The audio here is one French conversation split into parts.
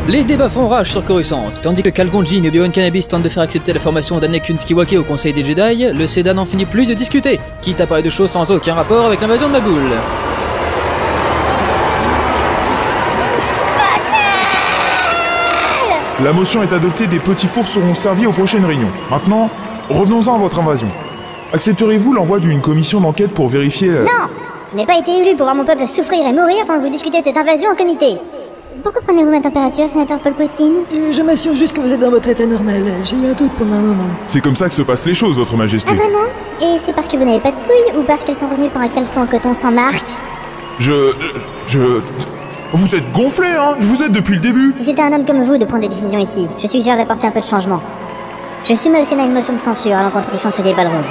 Les débats font rage sur Coruscant. Tandis que Qui-Gon Jinn et Obi-Wan Kenobi tentent de faire accepter la formation d'Anakin Skywalker au Conseil des Jedi, le Sénat n'en finit plus de discuter, quitte à parler de choses sans aucun rapport avec l'invasion de Naboo. La motion est adoptée, des petits fours seront servis aux prochaines réunions. Maintenant, revenons-en à votre invasion. Accepterez-vous l'envoi d'une commission d'enquête pour vérifier... Non! Je n'ai pas été élu pour voir mon peuple souffrir et mourir pendant que vous discutez de cette invasion en comité. Pourquoi prenez-vous ma température, sénateur Palpatine? Je m'assure juste que vous êtes dans votre état normal. J'ai eu un doute pendant un moment. C'est comme ça que se passent les choses, votre majesté. Ah vraiment? Et c'est parce que vous n'avez pas de couilles ou parce qu'elles sont revenues pour un caleçon en coton sans marque? Vous êtes gonflé, hein? Je vous aide depuis le début. Si c'était un homme comme vous de prendre des décisions ici, je suggère d'apporter un peu de changement. Je soumets au Sénat une motion de censure à l'encontre du chancelier Balrog.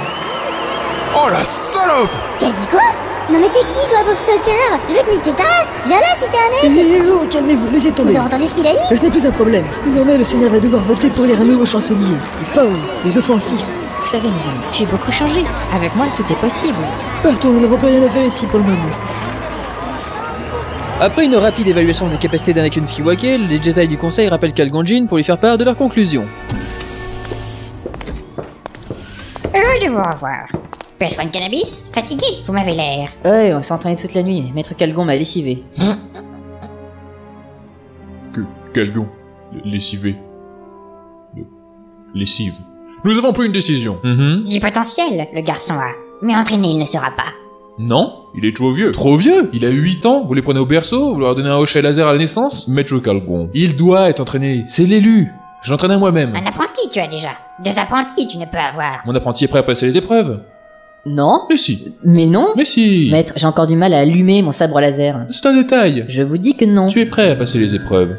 Oh la salope! T'as dit quoi? Non mais t'es qui toi, pauvre toqueur? Je vais te niquer ta race! Viens là si t'es un mec! Oh, calmez-vous, laissez tomber. Vous avez entendu ce qu'il a dit? Ce n'est plus un problème. Désormais, le Sénat va devoir voter pour élire un nouveau chancelier. Les forts, les offensifs. Vous savez, j'ai beaucoup changé. Avec moi, tout est possible. Partons, nous n'avons plus rien à faire ici pour le moment. Après une rapide évaluation des capacités d'Anakin Skywalker, les Jedi du Conseil rappellent Qui-Gon Jinn pour lui faire part de leurs conclusions. Heureux de vous revoir. PS1 Cannabis? Fatigué, vous m'avez l'air. Ouais, on s'est entraîné toute la nuit. Maître Qui-Gon m'a lessivé. Qui-Gon? Lessivé. Lessive. Nous avons pris une décision. Du potentiel, le garçon a. Mais entraîné, il ne sera pas. Non, il est trop vieux. Trop vieux? Il a 8 ans, vous les prenez au berceau, vous leur donnez un hochet laser à la naissance? Maître Qui-Gon. Il doit être entraîné, c'est l'élu. Je l'entraîne à moi-même. Un apprenti, tu as déjà. 2 apprentis, tu ne peux avoir. Mon apprenti est prêt à passer les épreuves. Non? Mais si. Mais non? Mais si. Maître, j'ai encore du mal à allumer mon sabre laser. C'est un détail. Je vous dis que non. Tu es prêt à passer les épreuves.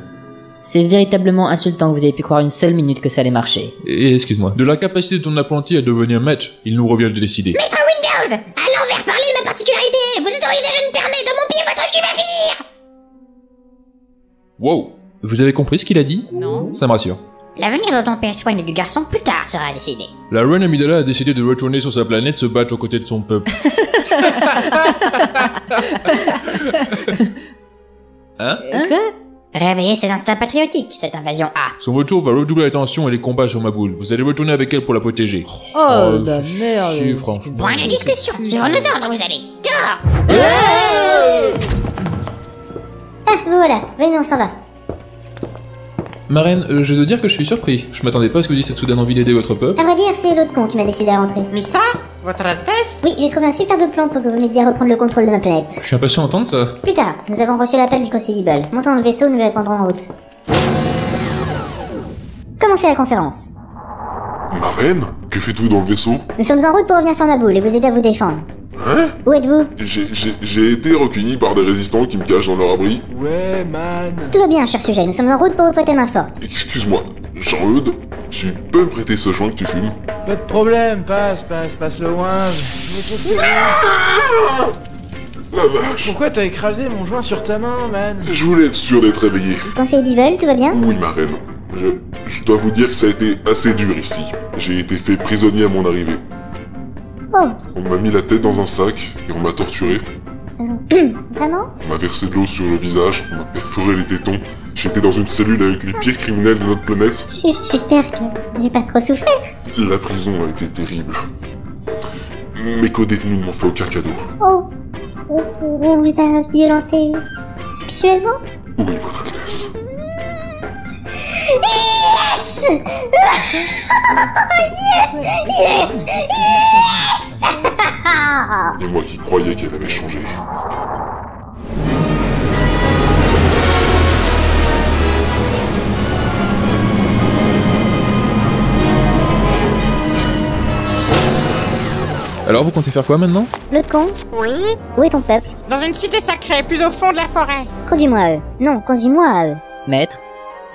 C'est véritablement insultant que vous ayez pu croire une seule minute que ça allait marcher. Et excuse-moi, de la capacité de ton apprenti à devenir maître, il nous revient de décider. Maître Windows! À l'envers, parlez de ma particularité! Vous autorisez, je ne permets, de mon pied votre cuvafire! Wow. Vous avez compris ce qu'il a dit? Non. Ça me rassure. L'avenir de ton PS1 et du garçon plus tard sera décidé. La reine Amidala a décidé de retourner sur sa planète se battre aux côtés de son peuple. Hein? Quoi? Réveillez ses instincts patriotiques, cette invasion A. Son retour va redoubler la tension et les combats sur Maboul. Vous allez retourner avec elle pour la protéger. Oh, la merde. Si, franchement. Point de discussion, suivant nos ordres, vous allez. Dehors! Ah, vous voilà, venez, on s'en va. Ma reine, je dois dire que je suis surpris. Je m'attendais pas à ce que vous ayez cette soudaine envie d'aider votre peuple. À vrai dire, c'est l'autre con qui m'a décidé à rentrer. Mais ça, votre Altesse? Oui, j'ai trouvé un superbe plan pour que vous m'aidiez à reprendre le contrôle de ma planète. Je suis impatient d'entendre ça. Plus tard, nous avons reçu l'appel du Conseil Beeble. Montons dans le vaisseau, nous le répondrons en route. Commencez la conférence. Ma reine? Que faites-vous dans le vaisseau? Nous sommes en route pour revenir sur Maboul et vous aider à vous défendre. Hein? Où êtes-vous? J'ai été recueilli par des résistants qui me cachent dans leur abri. Ouais, man. Tout va bien, cher sujet, nous sommes en route pour vous prêter main forte. Excuse-moi, Jean-Eudes, tu peux me prêter ce joint que tu fumes? Pas de problème, passe le ouinge. Mais qu'est-ce que... La vache. Pourquoi t'as écrasé mon joint sur ta main, man? Je voulais être sûr d'être réveillé. Conseil Beeble, tout va bien? Oui, ma reine. Je dois vous dire que ça a été assez dur ici. J'ai été fait prisonnier à mon arrivée. Oh, On m'a mis la tête dans un sac et on m'a torturé. vraiment? On m'a versé de l'eau sur le visage, on m'a perforé les tétons. J'étais dans une cellule avec les pires criminels de notre planète. J'espère que vous n'avez pas trop souffert. La prison a été terrible. Mes co-détenus n'ont fait aucun cadeau. Oh, on vous a violenté sexuellement? Oui, votre Altesse. Yes! Yes! Yes! Yes! Et moi qui croyais qu'elle avait changé. Alors vous comptez faire quoi maintenant? L'autre con? Oui? Où est ton peuple? Dans une cité sacrée, plus au fond de la forêt. Conduis-moi à eux. Non, conduis-moi à eux. Maître,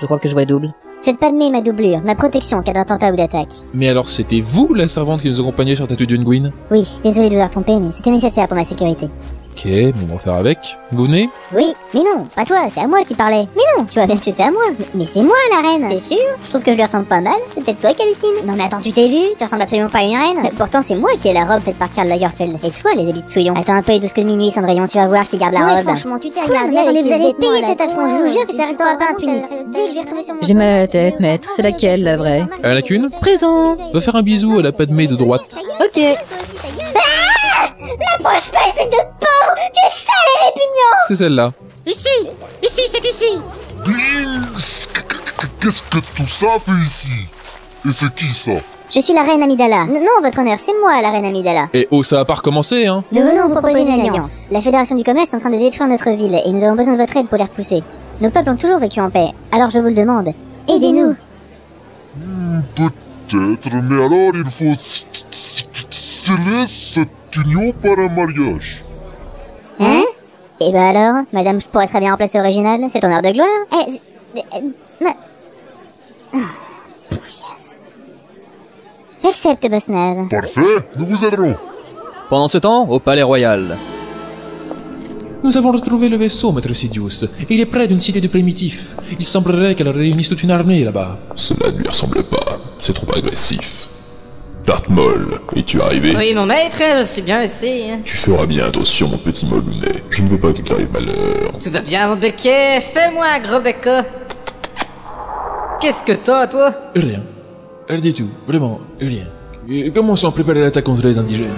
je crois que je vois double. Faites Padmé ma doublure, ma protection en cas d'attentat ou d'attaque. Mais alors c'était vous la servante qui nous accompagnait sur Tatooine Gwyn? Oui, désolé de vous avoir trompé, mais c'était nécessaire pour ma sécurité. Ok, bon, on va faire avec. Vous venez? Oui, mais non, pas toi, c'est à moi qui parlais. Mais non, tu vois bien que c'était à moi. Mais c'est moi la reine. T'es sûr? Je trouve que je lui ressemble pas mal, c'est peut-être toi qui hallucine. Non mais attends, tu t'es vu? Tu ressembles absolument pas à une reine. Pourtant c'est moi qui ai la robe faite par Karl Lagerfeld. Et toi les habits de souillon. Attends un peu les 12 coups de minuit, Cendrillon, tu vas voir qui garde la robe. Franchement, tu t'es regardé. Attendez, vous allez payer de cet cet affront, je vous jure que ça restera pas impuni. Dès que je vais retrouver sur mon... J'ai mal à la tête, maître. C'est laquelle, la vraie? Elle a qu'une? Présent. Va faire un bisou à la Padmé de droite. Ok. M'approche pas, espèce de pauvre. Tu es sale et répugnant. C'est celle-là. Ici, c'est ici. Qu'est-ce que tout ça fait ici? Et c'est qui ça? Je suis la reine Amidala. Non, votre honneur, c'est moi la reine Amidala. Et oh, ça va pas recommencer, hein? Nous venons vous proposer une alliance. La Fédération du Commerce est en train de détruire notre ville et nous avons besoin de votre aide pour les repousser. Nos peuples ont toujours vécu en paix, alors je vous le demande. Aidez-nous. Peut-être, mais alors il faut sceller cette union par un mariage. Hein? Et bah alors, madame, je pourrais très bien remplacer l'original, c'est ton heure de gloire. Poufiasse. J'accepte, boss naze. Parfait, nous vous aiderons. Pendant ce temps, au palais royal. Nous avons retrouvé le vaisseau, maître Sidious. Il est près d'une cité de primitifs. Il semblerait qu'elle réunisse toute une armée là-bas. Cela ne lui ressemble pas, c'est trop agressif. Darth Maul, es-tu arrivé? Oui, mon maître, je suis bien ici. Tu feras bien attention, mon petit Maulounet. Je ne veux pas qu'il t'arrive malheur. Tout va bien, mon béquet. Fais-moi un gros becca. Qu'est-ce que t'as, toi? Rien. Elle dit tout, vraiment, rien. Et commençons à préparer l'attaque contre les indigènes.